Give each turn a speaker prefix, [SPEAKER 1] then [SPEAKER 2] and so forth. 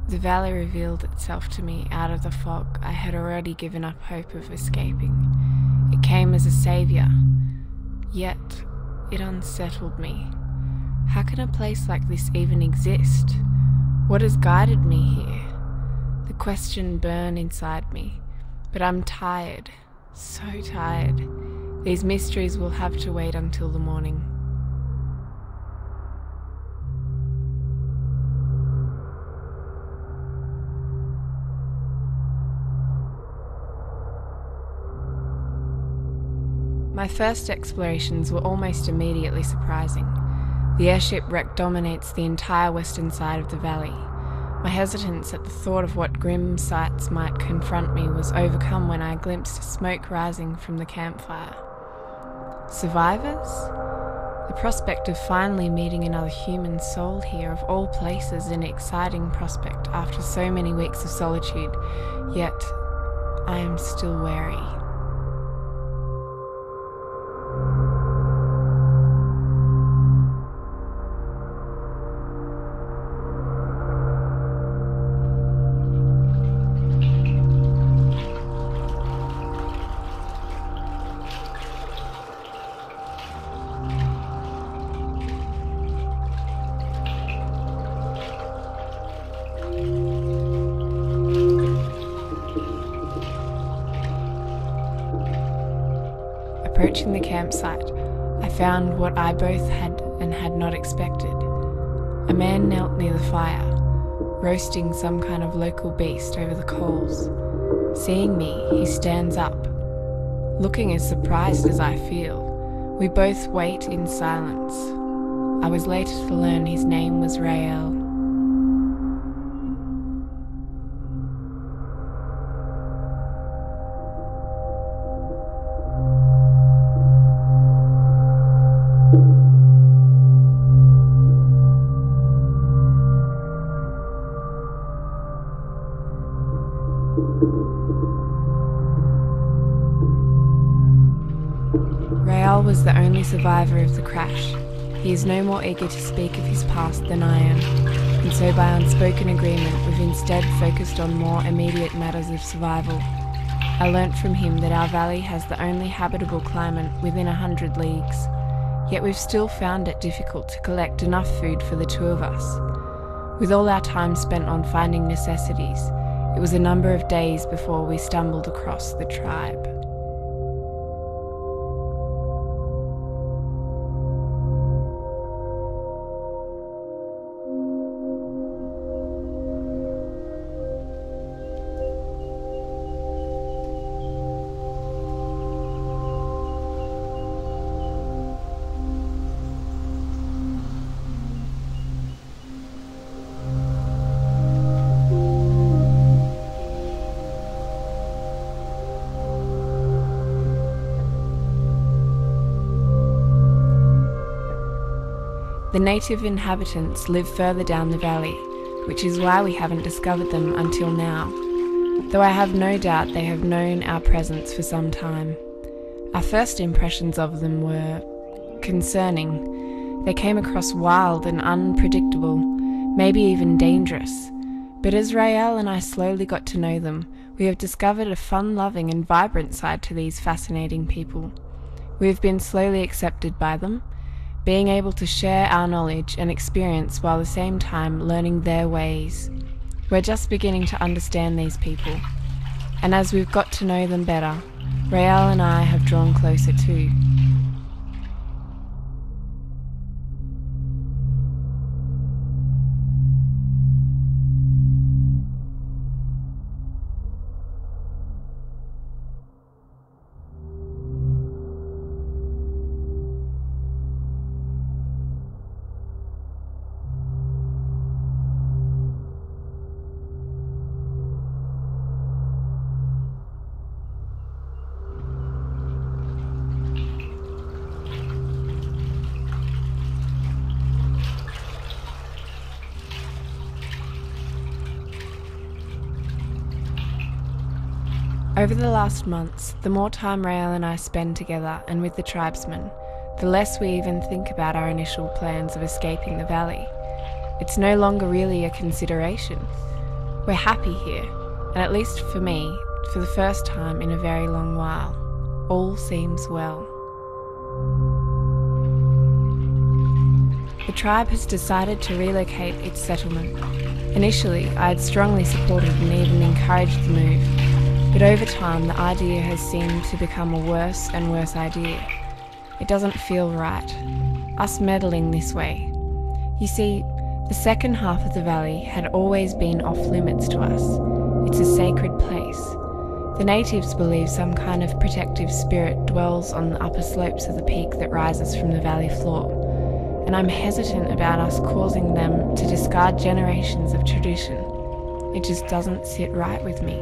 [SPEAKER 1] The valley revealed itself to me out of the fog I had already given up hope of escaping. It came as a saviour, yet it unsettled me. How can a place like this even exist? What has guided me here? The question burned inside me, but I'm tired, so tired. These mysteries will have to wait until the morning. My first explorations were almost immediately surprising. The airship wreck dominates the entire western side of the valley. My hesitance at the thought of what grim sights might confront me was overcome when I glimpsed smoke rising from the campfire. Survivors? The prospect of finally meeting another human soul here, of all places, an exciting prospect after so many weeks of solitude, yet I am still wary. Approaching the campsite, I found what I both had and had not expected. A man knelt near the fire, roasting some kind of local beast over the coals. Seeing me, he stands up, looking as surprised as I feel. We both wait in silence. I was later to learn his name was Rael. Rael was the only survivor of the crash. He is no more eager to speak of his past than I am, and so by unspoken agreement we've instead focused on more immediate matters of survival. I learnt from him that our valley has the only habitable climate within 100 leagues, yet we've still found it difficult to collect enough food for the two of us. With all our time spent on finding necessities, it was a number of days before we stumbled across the tribe. The native inhabitants live further down the valley, which is why we haven't discovered them until now, though I have no doubt they have known our presence for some time. Our first impressions of them were concerning. They came across wild and unpredictable, maybe even dangerous. But as Rael and I slowly got to know them, we have discovered a fun-loving and vibrant side to these fascinating people. We have been slowly accepted by them, being able to share our knowledge and experience while at the same time learning their ways. We're just beginning to understand these people, and as we've got to know them better, Rael and I have drawn closer too. Over the last months, the more time Rael and I spend together and with the tribesmen, the less we even think about our initial plans of escaping the valley. It's no longer really a consideration. We're happy here, and at least for me, for the first time in a very long while, all seems well. The tribe has decided to relocate its settlement. Initially, I had strongly supported and even encouraged the move, but over time the idea has seemed to become a worse and worse idea. It doesn't feel right, us meddling this way. You see, the second half of the valley had always been off limits to us. It's a sacred place. The natives believe some kind of protective spirit dwells on the upper slopes of the peak that rises from the valley floor, and I'm hesitant about us causing them to discard generations of tradition. It just doesn't sit right with me.